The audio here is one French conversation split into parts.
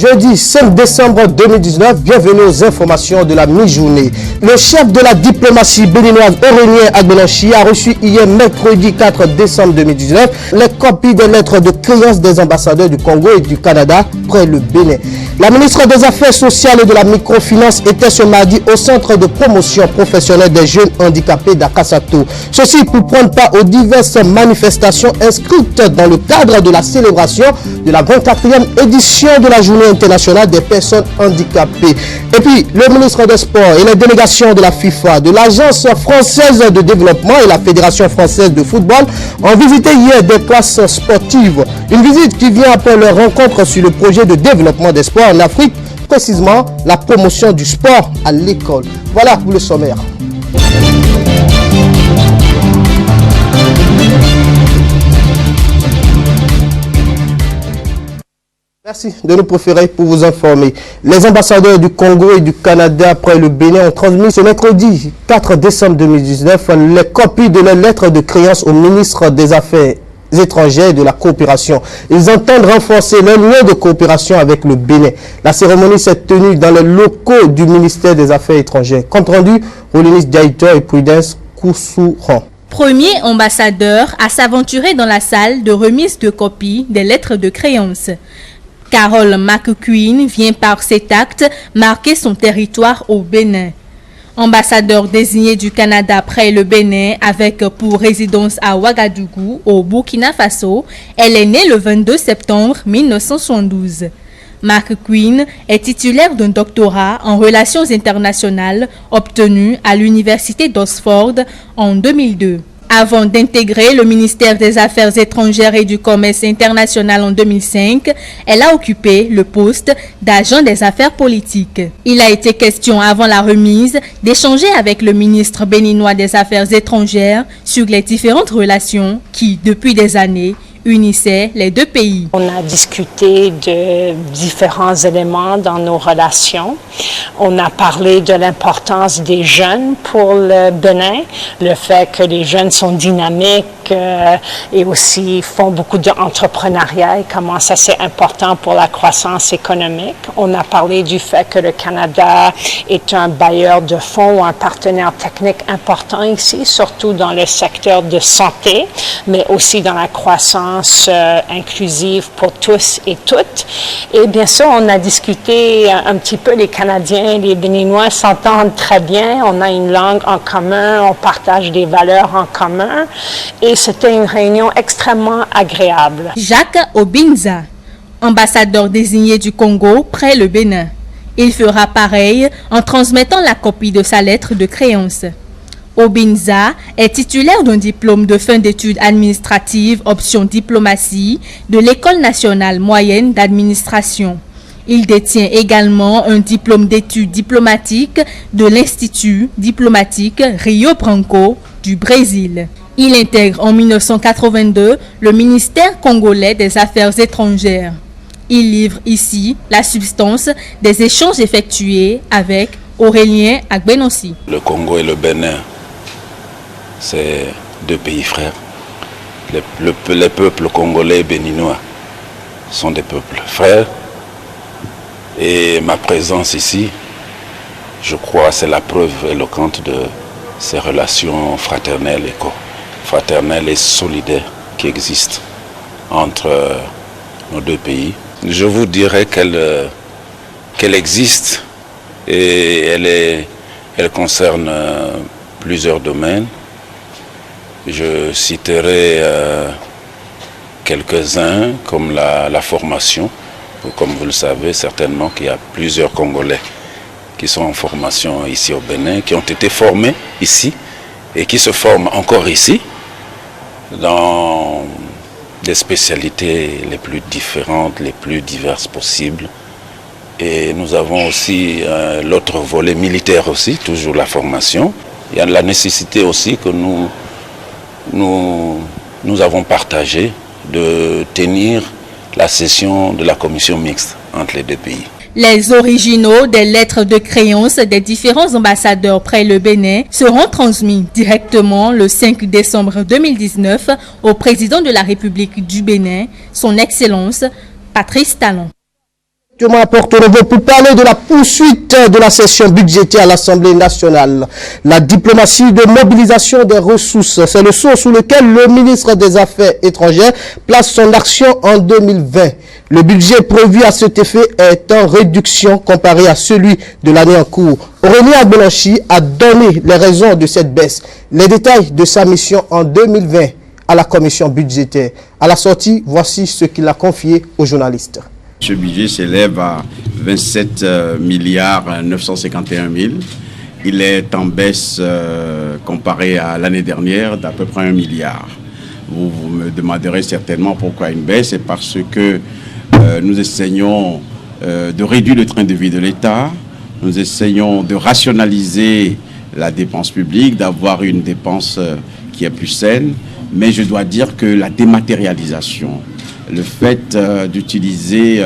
Jeudi 5 décembre 2019, bienvenue aux informations de la mi-journée. Le chef de la diplomatie béninoise Aurélien Agbenonchi a reçu hier mercredi 4 décembre 2019 les copies des lettres de créance des ambassadeurs du Congo et du Canada près le Bénin. La ministre des Affaires sociales et de la microfinance était ce mardi au centre de promotion professionnelle des jeunes handicapés d'Akasato. Ceci pour prendre part aux diverses manifestations inscrites dans le cadre de la célébration de la 24e édition de la Journée internationale des personnes handicapées. Et puis, le ministre des Sports et les délégations de la FIFA, de l'Agence française de développement et la Fédération française de football ont visité hier des classes sportives. Une visite qui vient après leur rencontre sur le projet de développement des sports en Afrique, précisément la promotion du sport à l'école. Voilà pour le sommaire. Merci de nous préférer pour vous informer. Les ambassadeurs du Congo et du Canada près le Bénin ont transmis ce mercredi 4 décembre 2019 les copies de leurs lettres de créance au ministre des Affaires étrangères et de la coopération. Ils entendent renforcer leur lien de coopération avec le Bénin. La cérémonie s'est tenue dans les locaux du ministère des Affaires étrangères. Compte rendu, Rolinis Diaïtor et Prudence Koussouran. Premier ambassadeur à s'aventurer dans la salle de remise de copies des lettres de créance. Carole McQueen vient par cet acte marquer son territoire au Bénin. Ambassadeur désigné du Canada près le Bénin avec pour résidence à Ouagadougou au Burkina Faso, elle est née le 22 septembre 1972. McQueen est titulaire d'un doctorat en relations internationales obtenu à l'université d'Oxford en 2002. Avant d'intégrer le ministère des Affaires étrangères et du Commerce international en 2005, elle a occupé le poste d'agent des affaires politiques. Il a été question avant la remise d'échanger avec le ministre béninois des Affaires étrangères sur les différentes relations qui, depuis des années, unissait les deux pays. On a discuté de différents éléments dans nos relations. On a parlé de l'importance des jeunes pour le Bénin, le fait que les jeunes sont dynamiques et aussi font beaucoup d'entrepreneuriat et comment ça c'est important pour la croissance économique. On a parlé du fait que le Canada est un bailleur de fonds ou un partenaire technique important ici, surtout dans le secteur de santé, mais aussi dans la croissance inclusive pour tous et toutes. Et bien sûr, on a discuté un petit peu, les Canadiens, les Béninois s'entendent très bien, on a une langue en commun, on partage des valeurs en commun et c'était une réunion extrêmement agréable. Jacques Obinza, ambassadeur désigné du Congo près le Bénin. Il fera pareil en transmettant la copie de sa lettre de créance. Obinza est titulaire d'un diplôme de fin d'études administratives option diplomatie de l'École nationale moyenne d'administration. Il détient également un diplôme d'études diplomatiques de l'Institut diplomatique Rio Branco du Brésil. Il intègre en 1982 le ministère congolais des Affaires étrangères. Il livre ici la substance des échanges effectués avec Aurélien Agbenonchi. Le Congo et le Bénin, c'est deux pays frères. Les peuples congolais et béninois sont des peuples frères. Et ma présence ici, je crois, c'est la preuve éloquente de ces relations fraternelles et solidaires qui existent entre nos deux pays. Je vous dirais qu'elle existe et elle concerne plusieurs domaines. Je citerai quelques-uns comme la formation. Comme vous le savez certainement qu'il y a plusieurs Congolais qui sont en formation ici au Bénin, qui ont été formés ici et qui se forment encore ici dans des spécialités les plus différentes, les plus diverses possibles. Et nous avons aussi l'autre volet militaire aussi, toujours la formation. Il y a la nécessité aussi que nous avons partagé de tenir la session de la commission mixte entre les deux pays. Les originaux des lettres de créance des différents ambassadeurs près le Bénin seront transmis directement le 5 décembre 2019 au président de la République du Bénin, son Excellence Patrice Talon. À Porto-Novo pour parler de la poursuite de la session budgétaire à l'Assemblée nationale. La diplomatie de mobilisation des ressources, c'est le sceau sous lequel le ministre des Affaires étrangères place son action en 2020. Le budget prévu à cet effet est en réduction comparé à celui de l'année en cours. Aurélien Agbelanchi a donné les raisons de cette baisse. Les détails de sa mission en 2020 à la commission budgétaire. À la sortie, voici ce qu'il a confié aux journalistes. Ce budget s'élève à 27 milliards 951 000. Il est en baisse comparé à l'année dernière d'à peu près 1 milliard. Vous me demanderez certainement pourquoi une baisse. C'est parce que nous essayons de réduire le train de vie de l'État. Nous essayons de rationaliser la dépense publique, d'avoir une dépense qui est plus saine. Mais je dois dire que la dématérialisation, le fait d'utiliser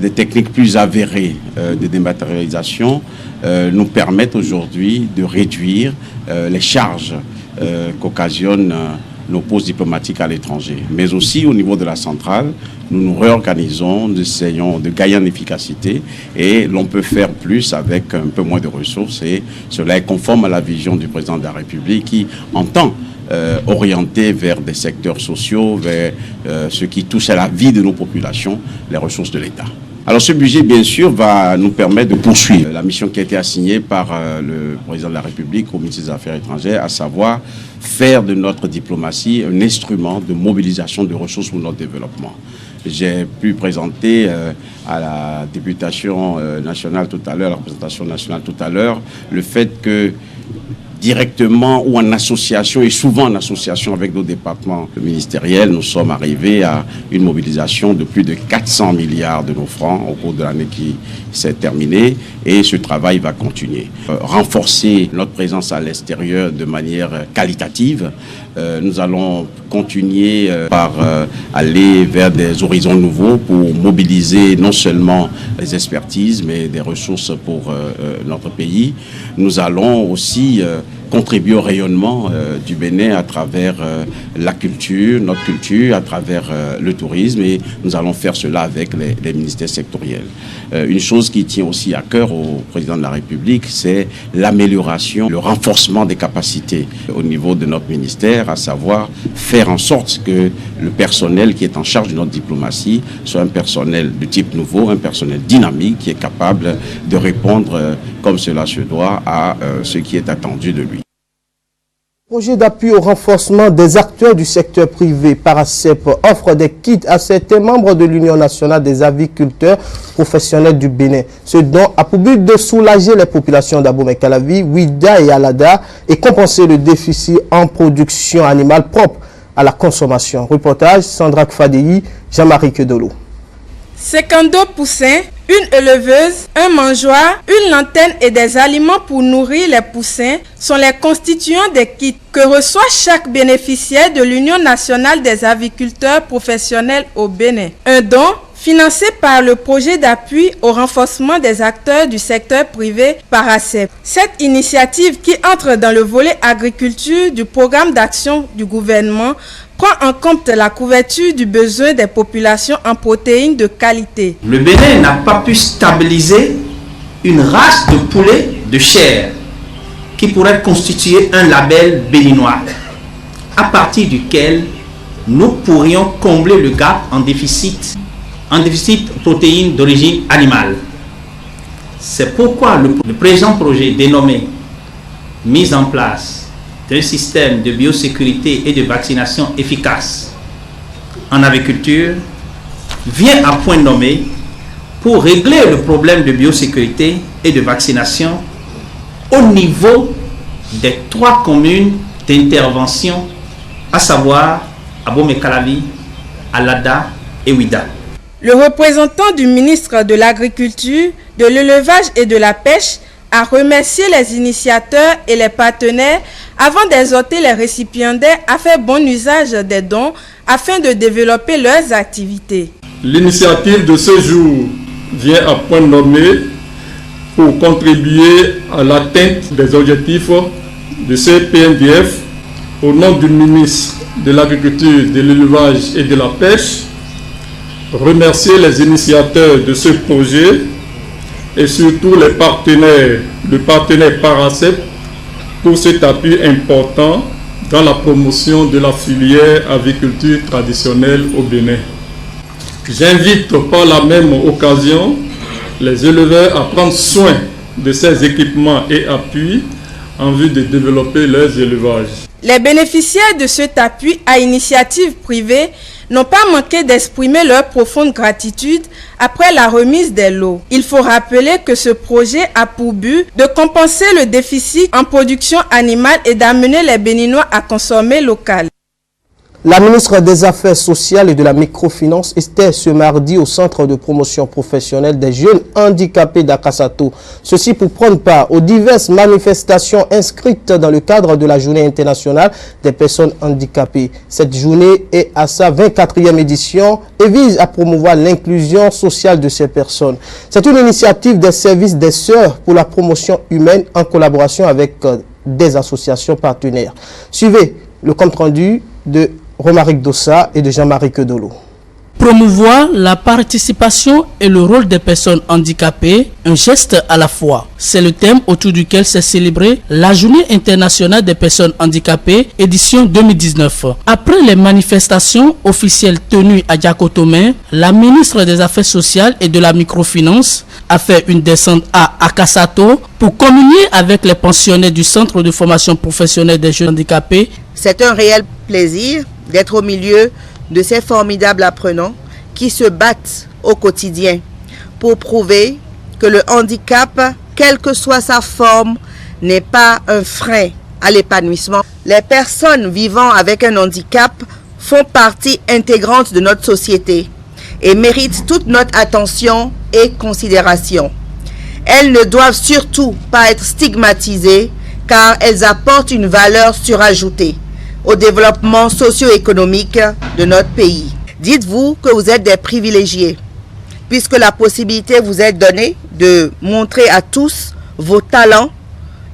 des techniques plus avérées de dématérialisation nous permettent aujourd'hui de réduire les charges qu'occasionnent nos postes diplomatiques à l'étranger. Mais aussi au niveau de la centrale, nous nous réorganisons, nous essayons de gagner en efficacité et l'on peut faire plus avec un peu moins de ressources et cela est conforme à la vision du président de la République qui entend orienté vers des secteurs sociaux, vers ce qui touche à la vie de nos populations, les ressources de l'État. Alors ce budget, bien sûr, va nous permettre de poursuivre la mission qui a été assignée par le président de la République au ministre des Affaires étrangères, à savoir faire de notre diplomatie un instrument de mobilisation de ressources pour notre développement. J'ai pu présenter à la députation nationale tout à l'heure, la représentation nationale tout à l'heure, le fait que directement ou en association, et souvent en association avec nos départements ministériels, nous sommes arrivés à une mobilisation de plus de 400 milliards de nos francs au cours de l'année qui s'est terminée, et ce travail va continuer. Renforcer notre présence à l'extérieur de manière qualitative. Nous allons continuer par aller vers des horizons nouveaux pour mobiliser non seulement les expertises, mais des ressources pour notre pays. Nous allons aussi contribuer au rayonnement du Bénin à travers la culture, notre culture, à travers le tourisme, et nous allons faire cela avec les ministères sectoriels. Une chose qui tient aussi à cœur au président de la République, c'est l'amélioration, le renforcement des capacités au niveau de notre ministère, à savoir faire en sorte que le personnel qui est en charge de notre diplomatie soit un personnel de type nouveau, un personnel dynamique qui est capable de répondre comme cela se doit à ce qui est attendu de lui. Projet d'appui au renforcement des acteurs du secteur privé, Paracep offre des kits à certains membres de l'Union nationale des aviculteurs professionnels du Bénin. Ce don a pour but de soulager les populations d'Abomey-Calavi, Ouida et Alada et compenser le déficit en production animale propre à la consommation. Reportage Sandra Kfadei, Jean-Marie Kedolo. 52 poussins, une éleveuse, un mangeoire, une lanterne et des aliments pour nourrir les poussins sont les constituants des kits que reçoit chaque bénéficiaire de l'Union nationale des aviculteurs professionnels au Bénin. Un don financé par le projet d'appui au renforcement des acteurs du secteur privé Paracep. Cette initiative qui entre dans le volet agriculture du programme d'action du gouvernement prend en compte la couverture du besoin des populations en protéines de qualité. Le Bénin n'a pas pu stabiliser une race de poulet de chair qui pourrait constituer un label béninois, à partir duquel nous pourrions combler le gap en déficit protéines d'origine animale. C'est pourquoi le présent projet dénommé « Mise en place d'un système de biosécurité et de vaccination efficace en agriculture » vient à point nommé pour régler le problème de biosécurité et de vaccination au niveau des 3 communes d'intervention, à savoir Abomey-Calavi, Alada et Ouida. Le représentant du ministre de l'Agriculture, de l'Élevage et de la Pêche a remercié les initiateurs et les partenaires avant d'exhorter les récipiendaires à faire bon usage des dons afin de développer leurs activités. L'initiative de ce jour vient à point nommé pour contribuer à l'atteinte des objectifs de ce PNDF au nom du ministre de l'Agriculture, de l'Élevage et de la Pêche. remercier les initiateurs de ce projet et surtout les partenaires, le partenaire Paracep pour cet appui important dans la promotion de la filière aviculture traditionnelle au Bénin. J'invite par la même occasion les éleveurs à prendre soin de ces équipements et appuis en vue de développer leurs élevages. Les bénéficiaires de cet appui à initiative privée n'ont pas manqué d'exprimer leur profonde gratitude après la remise des lots. Il faut rappeler que ce projet a pour but de compenser le déficit en production animale et d'amener les Béninois à consommer local. La ministre des Affaires sociales et de la microfinance était ce mardi au centre de promotion professionnelle des jeunes handicapés d'Akasato. Ceci pour prendre part aux diverses manifestations inscrites dans le cadre de la Journée internationale des personnes handicapées. Cette journée est à sa 24e édition et vise à promouvoir l'inclusion sociale de ces personnes. C'est une initiative des services des Sœurs pour la promotion humaine en collaboration avec des associations partenaires. Suivez le compte-rendu de Romaric Dossa et de Jean-Marie Kedolo. Promouvoir la participation et le rôle des personnes handicapées, un geste à la fois. C'est le thème autour duquel s'est célébrée la Journée internationale des personnes handicapées, édition 2019. Après les manifestations officielles tenues à Diakotomé, la ministre des Affaires sociales et de la microfinance a fait une descente à Akasato pour communier avec les pensionnaires du Centre de formation professionnelle des jeunes handicapés. C'est un réel plaisir d'être au milieu de ces formidables apprenants qui se battent au quotidien pour prouver que le handicap, quelle que soit sa forme, n'est pas un frein à l'épanouissement. Les personnes vivant avec un handicap font partie intégrante de notre société et méritent toute notre attention et considération. Elles ne doivent surtout pas être stigmatisées car elles apportent une valeur surajoutée au développement socio-économique de notre pays. Dites-vous que vous êtes des privilégiés, puisque la possibilité vous est donnée de montrer à tous vos talents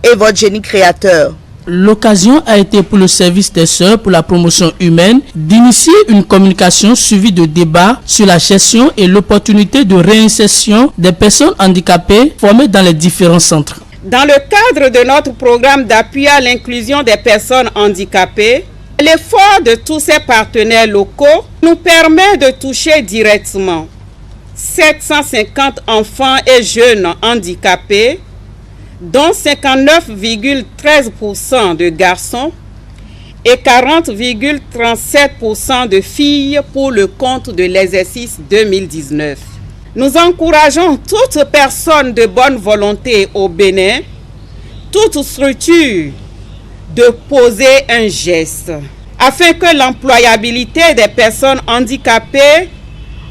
et votre génie créateur. L'occasion a été pour le service des Sœurs pour la promotion humaine d'initier une communication suivie de débats sur la gestion et l'opportunité de réinsertion des personnes handicapées formées dans les différents centres. Dans le cadre de notre programme d'appui à l'inclusion des personnes handicapées, l'effort de tous ces partenaires locaux nous permet de toucher directement 750 enfants et jeunes handicapés, dont 59,13% de garçons et 40,37% de filles pour le compte de l'exercice 2019. Nous encourageons toute personne de bonne volonté au Bénin, toute structure, de poser un geste afin que l'employabilité des personnes handicapées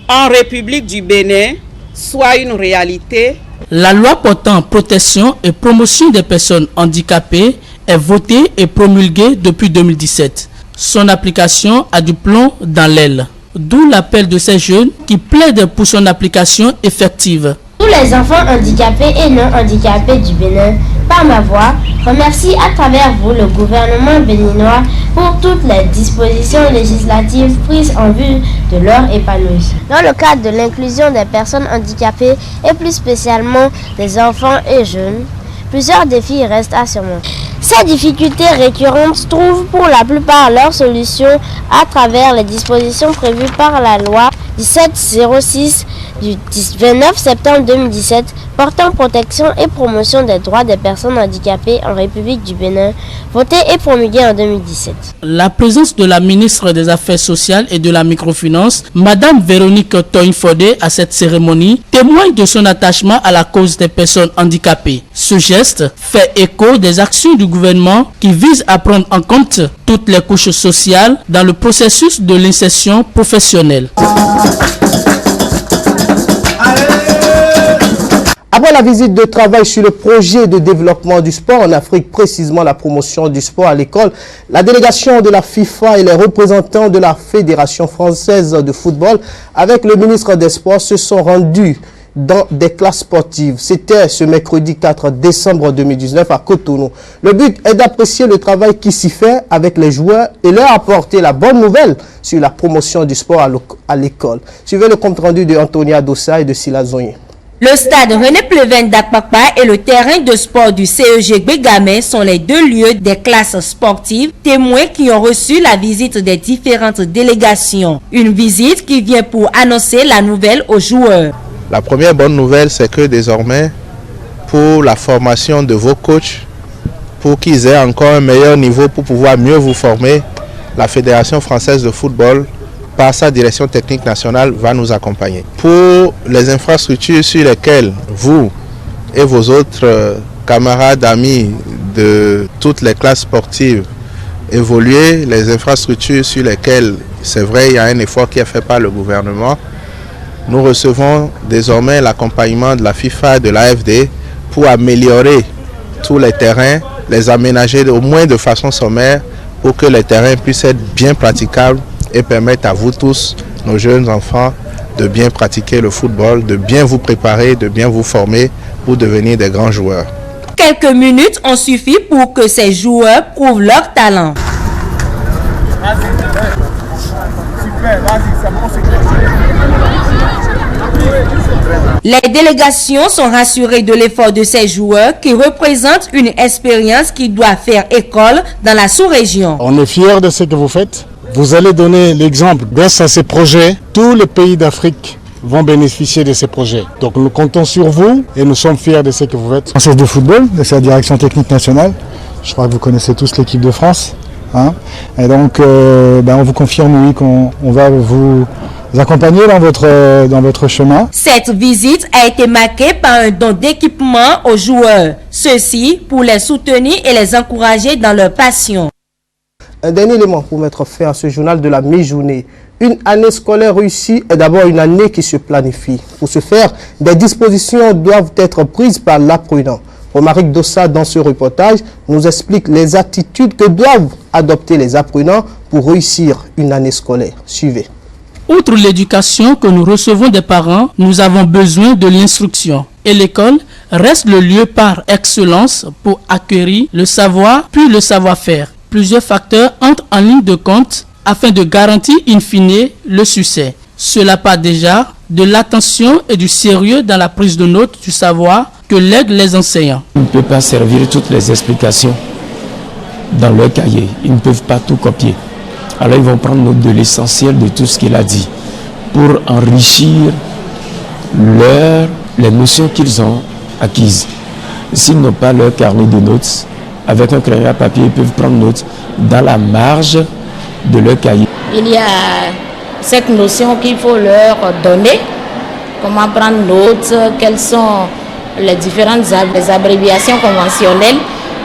en République du Bénin soit une réalité. La loi portant protection et promotion des personnes handicapées est votée et promulguée depuis 2017. Son application a du plomb dans l'aile. D'où l'appel de ces jeunes qui plaident pour son application effective. Tous les enfants handicapés et non handicapés du Bénin, par ma voix, remercie à travers vous le gouvernement béninois pour toutes les dispositions législatives prises en vue de leur épanouissement. Dans le cadre de l'inclusion des personnes handicapées et plus spécialement des enfants et jeunes, plusieurs défis restent à surmonter. Ces difficultés récurrentes trouvent pour la plupart leur solution à travers les dispositions prévues par la loi 1706 du 29 septembre 2017 portant protection et promotion des droits des personnes handicapées en République du Bénin, votée et promulguée en 2017. La présence de la ministre des Affaires sociales et de la microfinance, Madame Véronique Toinfodé, à cette cérémonie, témoigne de son attachement à la cause des personnes handicapées. Ce geste fait écho des actions du gouvernement qui visent à prendre en compte toutes les couches sociales dans le processus de l'insertion professionnelle. Après la visite de travail sur le projet de développement du sport en Afrique, précisément la promotion du sport à l'école, la délégation de la FIFA et les représentants de la Fédération française de football avec le ministre des Sports se sont rendus dans des classes sportives. C'était ce mercredi 4 décembre 2019 à Cotonou. Le but est d'apprécier le travail qui s'y fait avec les joueurs et leur apporter la bonne nouvelle sur la promotion du sport à l'école. Suivez le compte rendu de Antonia Dossa et de Sila Zonye. Le stade René Pleven d'Akpakpa et le terrain de sport du CEG Bégamé sont les deux lieux des classes sportives, témoins qui ont reçu la visite des différentes délégations. Une visite qui vient pour annoncer la nouvelle aux joueurs. La première bonne nouvelle, c'est que désormais, pour la formation de vos coachs, pour qu'ils aient encore un meilleur niveau pour pouvoir mieux vous former, la Fédération française de football, par sa direction technique nationale, va nous accompagner. Pour les infrastructures sur lesquelles vous et vos autres camarades, amis de toutes les classes sportives évoluez, les infrastructures sur lesquelles, c'est vrai, il y a un effort qui est fait par le gouvernement, nous recevons désormais l'accompagnement de la FIFA et de l'AFD pour améliorer tous les terrains, les aménager au moins de façon sommaire pour que les terrains puissent être bien praticables et permettre à vous tous, nos jeunes enfants, de bien pratiquer le football, de bien vous préparer, de bien vous former pour devenir des grands joueurs. Quelques minutes ont suffi pour que ces joueurs prouvent leur talent. Les délégations sont rassurées de l'effort de ces joueurs qui représentent une expérience qui doit faire école dans la sous-région. On est fiers de ce que vous faites. Vous allez donner l'exemple. Grâce à ces projets, tous les pays d'Afrique vont bénéficier de ces projets. Donc nous comptons sur vous et nous sommes fiers de ce que vous faites. Française de football, c'est la direction technique nationale. Je crois que vous connaissez tous l'équipe de France. Et donc on vous confirme oui, qu'on va vous accompagner dans votre chemin. Cette visite a été marquée par un don d'équipement aux joueurs. Ceci pour les soutenir et les encourager dans leur passion. Un dernier élément pour mettre fin à ce journal de la mi-journée. Une année scolaire réussie est d'abord une année qui se planifie. Pour ce faire, des dispositions doivent être prises par l'apprenant. Romaric Dossa, dans ce reportage, nous explique les attitudes que doivent adopter les apprenants pour réussir une année scolaire. Suivez. Outre l'éducation que nous recevons des parents, nous avons besoin de l'instruction. Et l'école reste le lieu par excellence pour acquérir le savoir puis le savoir-faire. Plusieurs facteurs entrent en ligne de compte afin de garantir in fine le succès. Cela part déjà de l'attention et du sérieux dans la prise de notes du savoir que lèguent les enseignants. On ne peut pas servir toutes les explications dans leur cahier. Ils ne peuvent pas tout copier. Alors ils vont prendre note de l'essentiel de tout ce qu'il a dit pour enrichir les notions qu'ils ont acquises. S'ils n'ont pas leur carnet de notes, avec un crayon à papier, ils peuvent prendre note dans la marge de leur cahier. Il y a cette notion qu'il faut leur donner, comment prendre note, quelles sont les différentes abréviations conventionnelles.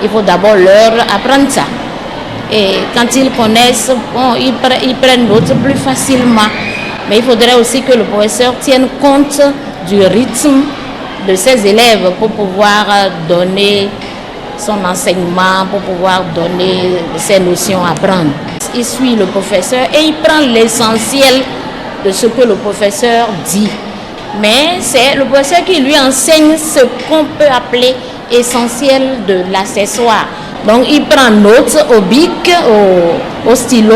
Il faut d'abord leur apprendre ça. Et quand ils connaissent, ils prennent note plus facilement. Mais il faudrait aussi que le professeur tienne compte du rythme de ses élèves pour pouvoir donner son enseignement, pour pouvoir donner ses notions à prendre. Il suit le professeur et il prend l'essentiel de ce que le professeur dit. Mais c'est le professeur qui lui enseigne ce qu'on peut appeler essentiel de l'accessoire. Donc il prend note au bic, au stylo,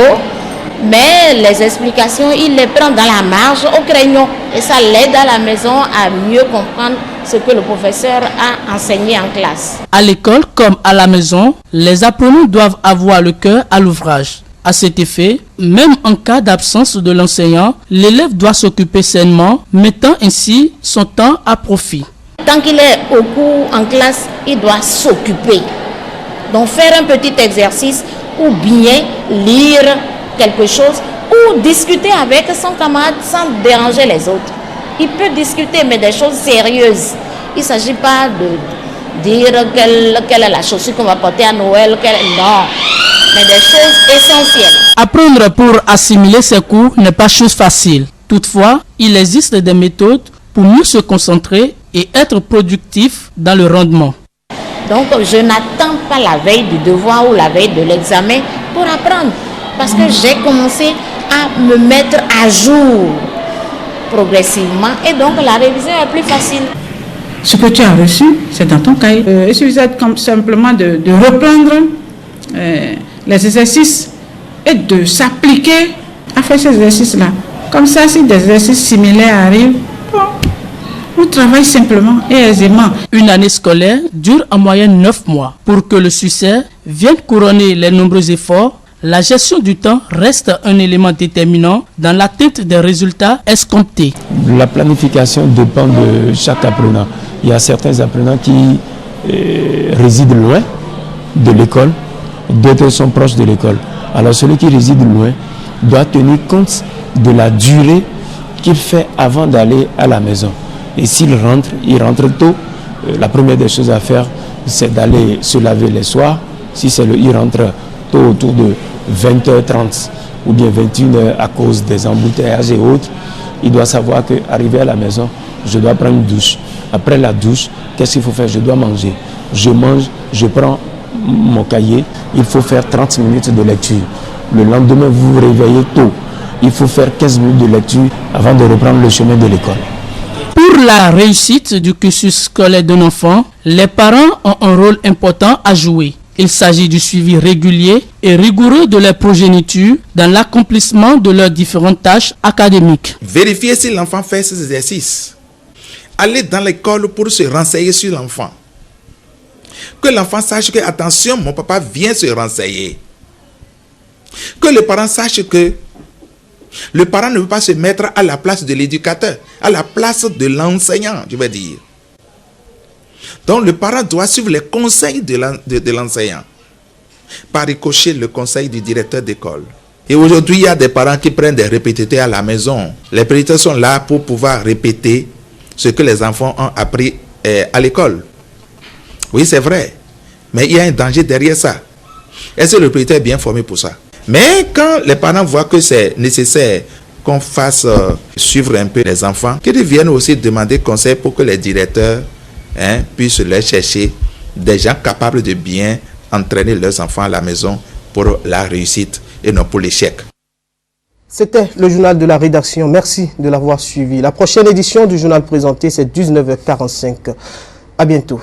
mais les explications, il les prend dans la marge, au crayon. Et ça l'aide à la maison à mieux comprendre ce que le professeur a enseigné en classe. À l'école comme à la maison, les apprenants doivent avoir le cœur à l'ouvrage. À cet effet, même en cas d'absence de l'enseignant, l'élève doit s'occuper sainement, mettant ainsi son temps à profit. Tant qu'il est au cours en classe, il doit s'occuper. Donc faire un petit exercice ou bien lire quelque chose ou discuter avec son camarade sans déranger les autres. Il peut discuter, mais des choses sérieuses. Il ne s'agit pas de dire quelle est la chaussure qu'on va porter à Noël, non, mais des choses essentielles. Apprendre pour assimiler ses cours n'est pas chose facile. Toutefois, il existe des méthodes pour mieux se concentrer et être productif dans le rendement. Donc, je n'attends pas la veille du devoir ou la veille de l'examen pour apprendre. Parce que j'ai commencé à me mettre à jour. progressivement et donc la révision est plus facile. Ce que tu as reçu, c'est dans ton cahier. Il suffit simplement de reprendre les exercices et de s'appliquer à faire ces exercices-là. Comme ça, si des exercices similaires arrivent, on travaille simplement et aisément. Une année scolaire dure en moyenne 9 mois. Pour que le succès vienne couronner les nombreux efforts, la gestion du temps reste un élément déterminant dans l'atteinte des résultats escomptés. La planification dépend de chaque apprenant. Il y a certains apprenants qui résident loin de l'école, d'autres sont proches de l'école. Alors celui qui réside loin doit tenir compte de la durée qu'il fait avant d'aller à la maison. Et s'il rentre, il rentre tôt. La première des choses à faire, c'est d'aller se laver les soirs. Si il rentre tôt autour de 20h30 ou bien 21h à cause des embouteillages et autres, il doit savoir qu'arrivé à la maison, je dois prendre une douche. Après la douche, qu'est-ce qu'il faut faire? Je dois manger. Je mange, je prends mon cahier, il faut faire 30 minutes de lecture. Le lendemain, vous vous réveillez tôt. Il faut faire 15 minutes de lecture avant de reprendre le chemin de l'école. Pour la réussite du cursus scolaire d'un enfant, les parents ont un rôle important à jouer. Il s'agit du suivi régulier et rigoureux de leur progéniture dans l'accomplissement de leurs différentes tâches académiques. Vérifier si l'enfant fait ses exercices. Aller dans l'école pour se renseigner sur l'enfant. Que l'enfant sache que, attention, mon papa vient se renseigner. Que le parent sache que le parent ne veut pas se mettre à la place de l'éducateur, à la place de l'enseignant, je vais dire. Donc le parent doit suivre les conseils de l'enseignant. Par ricochet, le conseil du directeur d'école. Et aujourd'hui, il y a des parents qui prennent des répétiteurs à la maison. Les répétiteurs sont là pour pouvoir répéter ce que les enfants ont appris à l'école. Oui, c'est vrai. Mais il y a un danger derrière ça. Est-ce que le répétiteur est bien formé pour ça? Mais quand les parents voient que c'est nécessaire qu'on fasse suivre un peu les enfants, qu'ils viennent aussi demander conseil pour que les directeurs puissent leur chercher des gens capables de bien entraîner leurs enfants à la maison pour la réussite et non pour l'échec. C'était le journal de la rédaction. Merci de l'avoir suivi. La prochaine édition du journal présenté, c'est 19h45. À bientôt.